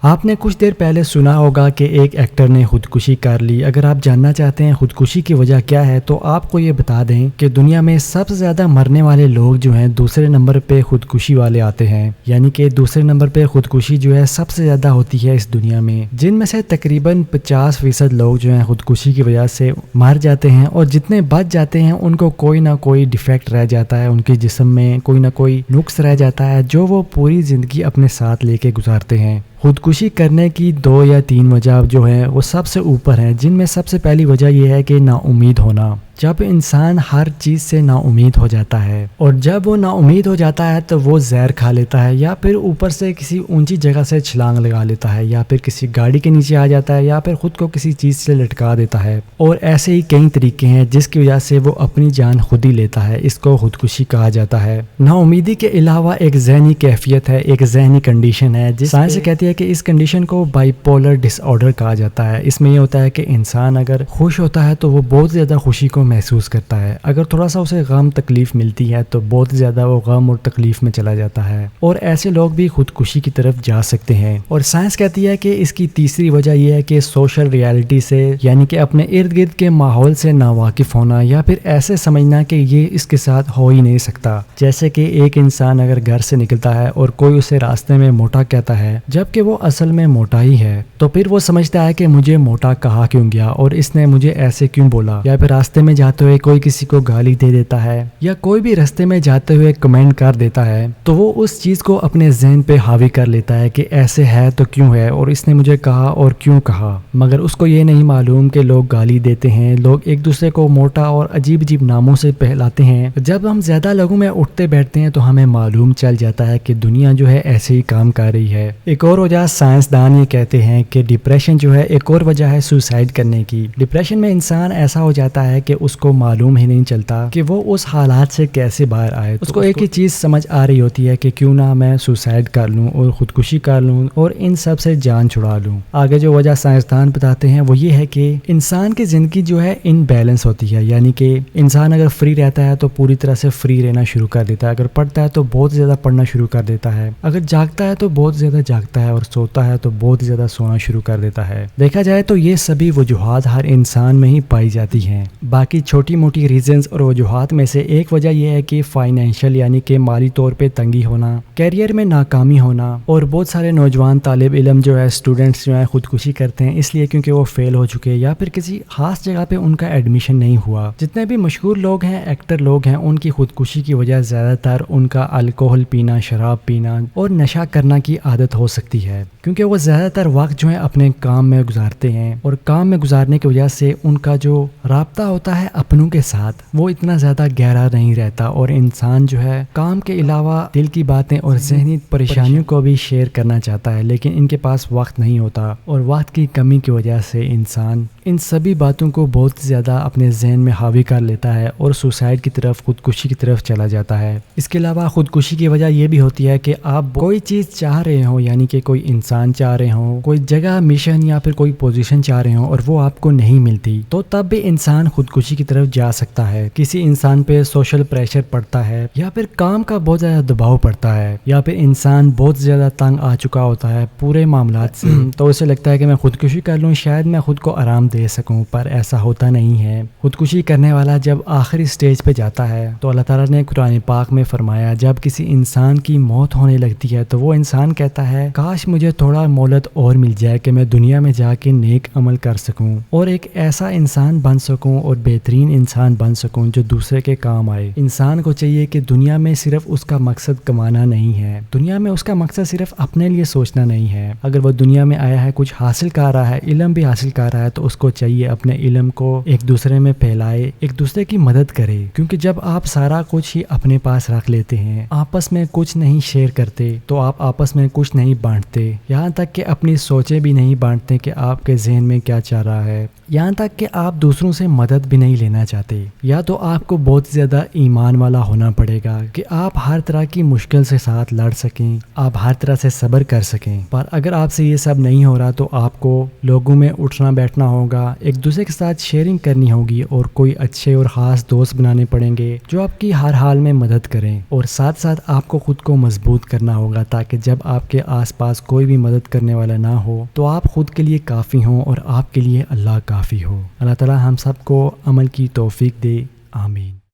آپ نے کچھ دیر پہلے سنا ہوگا کہ ایک ایکٹر نے خودکشی کر لی۔ اگر آپ جاننا چاہتے ہیں خودکشی کی وجہ کیا ہے تو آپ کو یہ بتا دیں کہ دنیا میں سب سے زیادہ مرنے والے لوگ جو ہیں دوسرے نمبر پہ خودکشی والے آتے ہیں، یعنی کہ دوسرے نمبر پہ خودکشی جو ہے سب سے زیادہ ہوتی ہے اس دنیا میں، جن میں سے تقریباً 50% لوگ جو ہیں خودکشی کی وجہ سے مر جاتے ہیں، اور جتنے بچ جاتے ہیں ان کو کوئی نہ کوئی ڈیفیکٹ رہ جاتا ہے، ان کے جسم میں کوئی نہ کوئی نقص رہ جاتا ہے جو وہ پوری زندگی اپنے ساتھ لے کے گزارتے ہیں۔ خودکشی کرنے کی 2 یا 3 وجہ جو ہیں وہ سب سے اوپر ہیں، جن میں سب سے پہلی وجہ یہ ہے کہ نا امید ہونا۔ جب انسان ہر چیز سے نا امید ہو جاتا ہے اور جب وہ نا امید ہو جاتا ہے تو وہ زہر کھا لیتا ہے، یا پھر اوپر سے کسی اونچی جگہ سے چھلانگ لگا لیتا ہے، یا پھر کسی گاڑی کے نیچے آ جاتا ہے، یا پھر خود کو کسی چیز سے لٹکا دیتا ہے، اور ایسے ہی کئی طریقے ہیں جس کی وجہ سے وہ اپنی جان خود ہی لیتا ہے۔ اس کو خودکشی کہا جاتا ہے۔ نا امیدی کے علاوہ ایک ذہنی کیفیت ہے، ایک ذہنی کنڈیشن ہے، جس سائنس کہتی ہے کہ اس کنڈیشن کو بائی پولر ڈس آرڈر کہا جاتا ہے۔ اس میں یہ ہوتا ہے کہ انسان اگر خوش ہوتا ہے تو وہ بہت زیادہ خوشی کو محسوس کرتا ہے، اگر تھوڑا سا اسے غم تکلیف ملتی ہے تو بہت زیادہ وہ غم اور تکلیف میں چلا جاتا ہے، اور ایسے لوگ بھی خودکشی کی طرف جا سکتے ہیں۔ اور سائنس کہتی ہے کہ اس کی تیسری وجہ یہ ہے کہ سوشل ریالٹی سے، یعنی کہ اپنے ارد گرد کے ماحول سے ناواقف ہونا، یا پھر ایسے سمجھنا کہ یہ اس کے ساتھ ہو ہی نہیں سکتا۔ جیسے کہ ایک انسان اگر گھر سے نکلتا ہے اور کوئی اسے راستے میں موٹا کہتا ہے جبکہ وہ اصل میں موٹا ہی ہے، تو پھر وہ سمجھتا ہے کہ مجھے موٹا کہا کیوں گیا اور اس نے مجھے ایسے کیوں بولا، یا پھر راستے میں جاتے ہوئے کوئی کسی کو گالی دے دیتا ہے، یا کوئی بھی راستے میں جاتے ہوئے کمنٹ کر دیتا ہے، تو وہ اس چیز کو اپنے ذہن پہ حاوی کر لیتا ہے کہ ایسے ہے تو کیوں ہے، اور اس نے مجھے کہا اور کیوں کہا۔ مگر اس کو یہ نہیں معلوم کہ لوگ گالی دیتے ہیں، لوگ ایک دوسرے کو موٹا اور عجیب عجیب ناموں سے پہلاتے ہیں۔ جب ہم زیادہ لوگوں میں اٹھتے بیٹھتے ہیں تو ہمیں معلوم چل جاتا ہے کہ دنیا جو ہے ایسے ہی کام کر رہی ہے۔ ایک اور وجہ سائنسدان یہ کہتے ہیں کہ ڈپریشن جو ہے ایک اور وجہ ہے سوسائڈ کرنے کی۔ ڈپریشن میں انسان ایسا ہو جاتا ہے کہ اس کو معلوم ہی نہیں چلتا کہ وہ اس حالات سے کیسے باہر آئے، اس کو ایک ہی چیز سمجھ آ رہی ہوتی ہے کہ کیوں نہ میں سوسائڈ کر لوں اور خودکشی کر لوں اور ان سب سے جان چھڑا لوں۔ آگے جو وجہ سائنسدان بتاتے ہیں وہ یہ ہے کہ انسان کی زندگی جو ہے ان بیلنس ہوتی ہے، یعنی کہ انسان اگر فری رہتا ہے تو پوری طرح سے فری رہنا شروع کر دیتا ہے، اگر پڑھتا ہے تو بہت زیادہ پڑھنا شروع کر دیتا ہے، اگر جاگتا ہے تو بہت زیادہ جاگتا ہے، اور سوتا ہے تو بہت زیادہ سونا شروع کر دیتا ہے۔ دیکھا جائے تو یہ سبھی وجوہات ہر انسان میں ہی پائی جاتی ہیں۔ باقی چھوٹی موٹی ریزنز اور وجوہات میں سے ایک وجہ یہ ہے کہ فائنینشیل، یعنی کہ مالی طور پہ تنگی ہونا، کیریئر میں ناکامی ہونا، اور بہت سارے نوجوان طالب علم جو ہے اسٹوڈنٹس جو ہیں خودکشی کرتے ہیں اس لیے کیونکہ وہ فیل ہو چکے، یا پھر کسی خاص جگہ پہ ان کا ایڈمیشن نہیں ہوا۔ جتنے بھی مشہور لوگ ہیں، ایکٹر لوگ ہیں، ان کی خودکشی کی وجہ زیادہ تر ان کا الکوہل پینا، شراب پینا اور نشہ کرنا کی عادت ہو سکتی ہے، کیونکہ وہ زیادہ تر وقت جو ہے اپنے کام میں گزارتے ہیں، اور کام میں گزارنے کی وجہ سے ان کا جو رابطہ ہوتا ہے اپنوں کے ساتھ وہ اتنا زیادہ گہرا نہیں رہتا، اور انسان جو ہے کام کے علاوہ دل کی باتیں اور ذہنی پریشانیوں کو بھی شیئر کرنا چاہتا ہے، لیکن ان کے پاس وقت نہیں ہوتا، اور وقت کی کمی کی وجہ سے انسان ان سبھی باتوں کو بہت زیادہ اپنے ذہن میں حاوی کر لیتا ہے اور سوسائڈ کی طرف، خودکشی کی طرف چلا جاتا ہے۔ اس کے علاوہ خودکشی کی وجہ یہ بھی ہوتی ہے کہ آپ کوئی چیز چاہ رہے ہوں، یعنی کہ کوئی انسان چاہ رہے ہوں، کوئی جگہ، مشن یا پھر کوئی پوزیشن چاہ رہے ہوں، اور وہ آپ کو نہیں ملتی، تو تب بھی انسان خودکشی کی طرف جا سکتا ہے۔ کسی انسان پہ سوشل پریشر پڑتا ہے، یا پھر کام کا بہت زیادہ دباؤ پڑتا ہے، یا پھر انسان بہت زیادہ تنگ آ چکا ہوتا ہے پورے معاملات سے، تو اسے لگتا ہے کہ میں خودکشی کر لوں، شاید میں خود کو آرام دے سکوں، پر ایسا ہوتا نہیں ہے۔ خودکشی کرنے والا جب آخری سٹیج پہ جاتا ہے تو اللہ تعالیٰ نے قرآن پاک میں فرمایا، جب کسی انسان کی موت ہونے لگتی ہے تو وہ انسان کہتا ہے کاش مجھے تھوڑا مہلت اور مل جائے کہ میں دنیا میں جا کے نیک عمل کر سکوں اور ایک ایسا انسان بن سکوں اور بہترین انسان بن سکوں جو دوسرے کے کام آئے۔ انسان کو چاہیے کہ دنیا میں صرف اس کا مقصد کمانا نہیں ہے، دنیا میں اس کا مقصد صرف اپنے لیے سوچنا نہیں ہے۔ اگر وہ دنیا میں آیا ہے، کچھ حاصل کر رہا ہے، علم بھی حاصل کر رہا ہے، تو اس کو چاہیے اپنے علم کو ایک دوسرے میں پھیلائے، ایک دوسرے کی مدد کرے، کیونکہ جب آپ سارا کچھ ہی اپنے پاس رکھ لیتے ہیں، آپس میں کچھ نہیں شیئر کرتے، تو آپ آپس میں کچھ نہیں بانٹتے، یہاں تک کہ اپنی سوچیں بھی نہیں بانٹتے کہ آپ کے ذہن میں کیا چل رہا ہے، یہاں تک کہ آپ دوسروں سے مدد بھی نہیں لینا چاہتے، یا تو آپ کو بہت زیادہ ایمان والا ہونا پڑے گا کہ آپ ہر طرح کی مشکل سے ساتھ لڑ سکیں، آپ ہر طرح سے صبر کر سکیں۔ پر اگر آپ سے یہ سب نہیں ہو رہا تو آپ کو لوگوں میں اٹھنا بیٹھنا ہوگا، ایک دوسرے کے ساتھ شیئرنگ کرنی ہوگی، اور کوئی اچھے اور خاص دوست بنانے پڑیں گے جو آپ کی ہر حال میں مدد کریں، اور ساتھ ساتھ آپ کو خود کو مضبوط کرنا ہوگا تاکہ جب آپ کے آس پاس کوئی بھی مدد کرنے والا نہ ہو تو آپ خود کے لیے کافی ہوں اور آپ کے لیے اللہ کافی ہو۔ اللہ تعالی ہم سب کو عمل کی توفیق دے، آمین۔